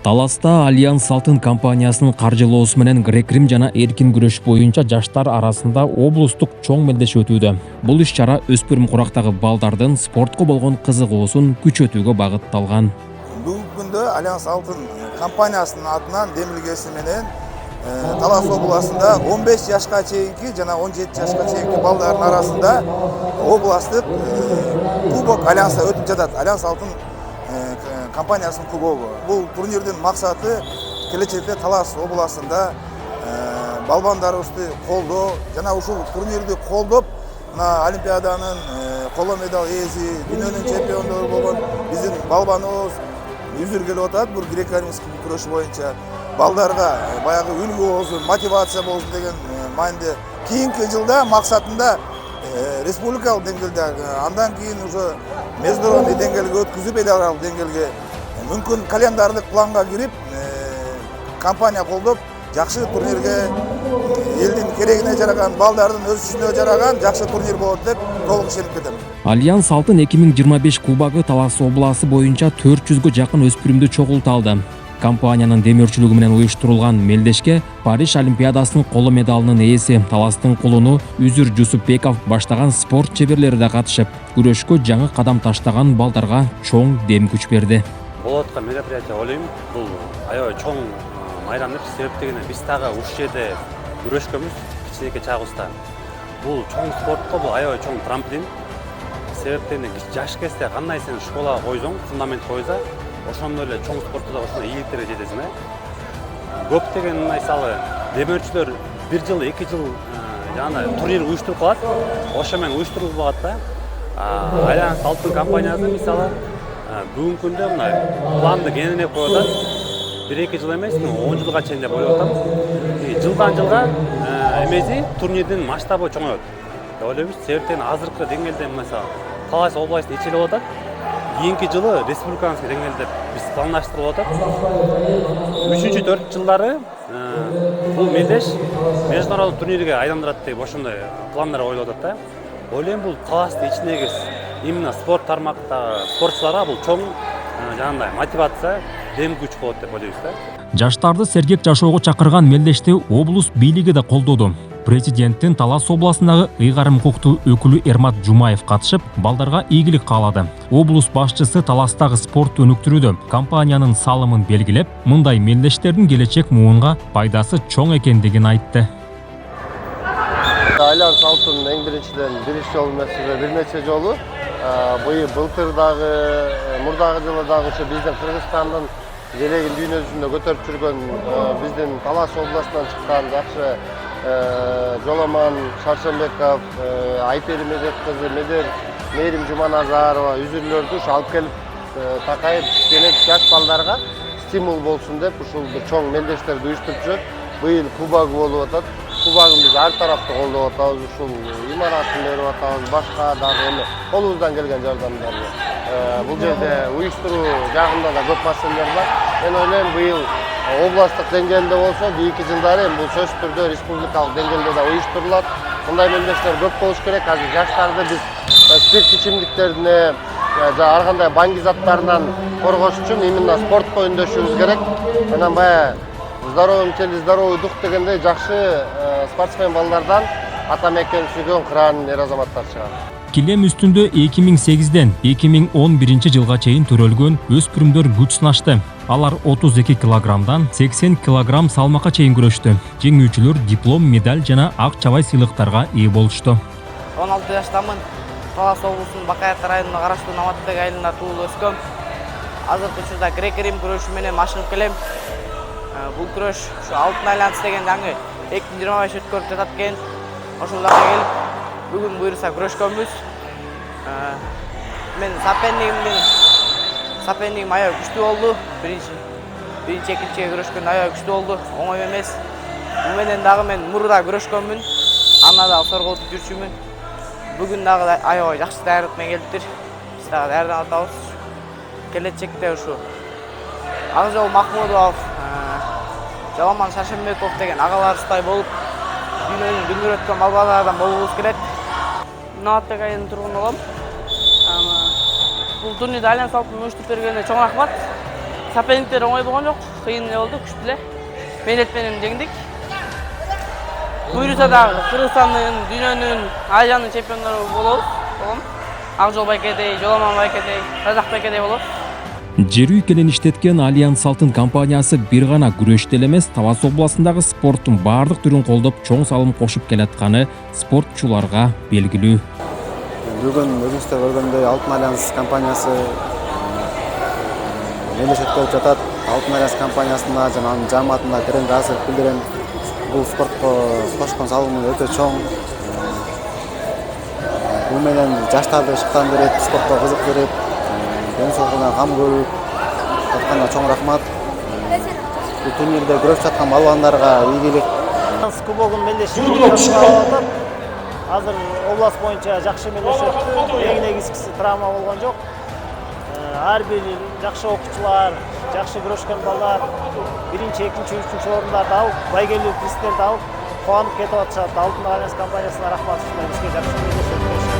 Таласта Альянс Алтын компаниясынын каржылоосу менен грек-рим жана эркин күрөш боюнча жаштар арасында облустук чоң мелдеш өтүүдө. Бул иш-чара өспүрүм курактагы балдардын спортко болгон кызыгуусун күчөтүүгө багытталган. Бүгүнкү күндө Альянс Алтын компаниясынын атынан демилгеси менен Талас областында 15 жашка чейинки жана 17 жашка чейинки балдардын арасында областтык кубок Альянста өтүп жатат. Альянс Алтын компаниясынын кубогу. Бул турнирдин максаты келечекте Талас областында балбандарыбызды колдоо жана ушул турнирди колдоп, Олимпиаданын коло медаль ээси, дүйнөнүн чемпиондору болгон биздин балбаныбыз үзүр келип атат. Бул греко-римский күрөш боюнча балдарга баягы үлгү болсун, мотивация болсун деген мааниде кийинки жылда максатында республикалык деңгээлде, андан кийин уже международный деңгээлге өткүзүп, эл аралык деңгээлге мүмкүн календардык планга кирип, компания колдоп, жакшы турнирге элдин керегине жараган, балдардын өсүшүнө жараган жакшы турнир болот деп толук ишенип кетем. Альянс Алтын 2025 кубогу Талас областы боюнча 400гө жакын өспүрүмдү чогулта алды. Компаниянын демөөрчүлүгү менен уюштурулган мелдешке Париж Олимпиадасынын коло медалынын ээси Таластын кулуну Үзүр Жусупбеков баштаган спорт чеберлери да катышып, күрөшкө жаңы кадам таштаган балдарга чоң дем күч берди. Болот аткан мероприятие ойлойм, бул аябай чоң майрам деп, себеп дегенде биз дагы ушул жерде күрөшкөнбүз, кичинекей чагыбызда. Бул чоң спортко бул аябай чоң трамплин. Себеп дегенде жаш кезде кандай сен школага койсоң, фундамент койсо, ошондой эле чоң спортто да ошондой ийгиликтерге жетесиң. Көптөгөн мисалы демөөрчүлөр 1 жыл, 2 жыл жана турнир уюштуруп калат. Ошо менен уюштурулбагат да. Альянс Алтын компаниясы мисалы бүгүнкү күндө мына планды кеңирип коюп атат. 1-2 жыл эмес, 10 жылга чейин деп ойлоп атам. Жылдан жылга эмеси турнирдин масштабы чоңойот деп ойлойбуз. Себептен азыркы деңгээлде мисалы Талас областында ичилип атат. Кийинки жылы республиканский деңгээлде биз пландаштырылып атат. 3-4 жылдары бул мелдеш международдук турнирге айландырат деп ошондой пландар ойлоп атат да. Ойлойм, бул Таластын ичиндеги именно спорт тармактагы спортчуларга бул чоң жанагындай мотивация, дем күч болот деп ойлойбуз да. Жаштарды сергек жашоого чакырган мелдешти облус бийлиги да колдоду. Президенттин Талас областындагы ыйгарым укуктуу өкүлү Эрмат Жумаев катышып, балдарга ийгилик каалады. Облус башчысы Таластагы спортту өнүктүрүүдө компаниянын салымын белгилеп, мындай мелдештердин келечек муунга пайдасы чоң экендигин айтты. Альянс Алтын эң биринчиден жолу эмес, бир нече жолу былтыр дагы, мурдагы жылы дагы ушу биздин Кыргызстандын желегин дүйнө жүзүндө көтөрүп жүргөн биздин Талас областынан чыккан жакшы Жоломан Шаршенбеков, Айпери Медет кызы, Мээрим Жуманазарова үзүрлөрдү алып келип такайып кичинекей жаш балдарга стимул болсун деп ушул бир чоң мелдештерди уюштуруп жүрөт. Быйыл кубок болуп атат. Кубогун биз ар тараптуу колдоп атабыз, ушул имаратын берип атабыз, башка дагы эми колубуздан келген жардамдарды. Бул жерде уюштуруу жагында да көп маселелер бар. Мен ойлойм, быйыл областтык деңгээлде болсо, кийинки жылдары бул сөзсүз түрдө республикалык деңгээлде да уюштурулат. Мындай мелдештер көп болуш керек. Азыр жаштарды биз спирт ичимдиктерине, ар кандай баңги заттарынан коргош үчүн именно спортко үндөшүбүз керек. Анан баягы здоровым теле, здоровый дух дегендей жакшы спортсмен балдардан ата мекен сүйгөн кыран эр азаматтар чыгат. Килем үстүндө 2008ден 2011 жылга чейин төрөлгөн өспүрүмдөр күч сынашты. Алар 32 килограммдан 80 килограмм салмакка чейин күрөштү. Жеңүүчүлөр диплом, медаль жана ак чабай сыйлыктарга ээ болушту. 16 жаштамын. Талас облусунун Бакаят районуна караштуу Наматбек айылында туулуп өскөм. Азыркы учурда грек-рим күрөшү менен машыгып келем. Бул күрөш ушу Алтын айланыс деген жаңы 2025 өткөрүп жатат экен. Ошоларга келип, бүгүн буюрса күрөшкөнбүз. Мен сапеннигим аябай күчтүү болду. Биринчи, экинчиге күрөшкөндө аябай күчтүү болду. Оңой эмес. Бул менен дагы мен мурда күрөшкөнмүн. Анда дагы сорготуп жүрчүмүн. Бүгүн дагы аябай жакшы даярдык менен келиптир. Биз дагы даярданып атабыз. Келечекте ушу Акжол Махмудов, Жоломан Шаршенбеков деген агаларыбыздай болуп, дүйнөнүн дүңгүрөткөн балбалардан болуубуз керек. Наматбек айылынын тургуну болом. Бул турнирди Альянс Алтын уюштуруп бергенине чоң рахмат. соперниктер оңой болгон жок, кыйын эле болду, күчтүү эле. Менет менен жеңдик. Буюрса дагы Кыргызстандын, дүйнөнүн, Азиянын чемпиондору болобуз. Акжол Байкедей, Жоламан Байкедей, Разак Байкедей болобуз. Жер үйкенен иштеткен Альянс Алтын компаниясы бир гана күрөштө эле эмес, Талас областындагы спорттун баардык түрүн колдоп, чоң салым кошуп келатканы спортчуларга белгилүү. Бүгүн өзүңүздөр көргөндөй Алтын Альянс компаниясы мелдеш өткөрүп жатат. Алтын Альянс компаниясына жана анын жааматына терең таасир билдирем. Бул спортко кошкон салымы өтө чоң. Бул менен жаштарды шыктандырып, спортко кызыктырып, ден соолугуна кам көрүп атканда чоң рахмат. Бул турнирде күрөшүп жаткан балбандарга ийгилик. Кубогун мелдеш алып, азыр област боюнча жакшы мелдеш өттү. Эң негизгиси травма болгон жок. Ар бир жакшы окуучулар, жакшы күрөшкөн балдар биринчи, экинчи, үчүнчү орундарды алып, байгелүү приздерди алып, кубанып кетип атышат. Алтын Альянс компаниясына рахмат. Бизге жакшы мелдеш өткөрүшүп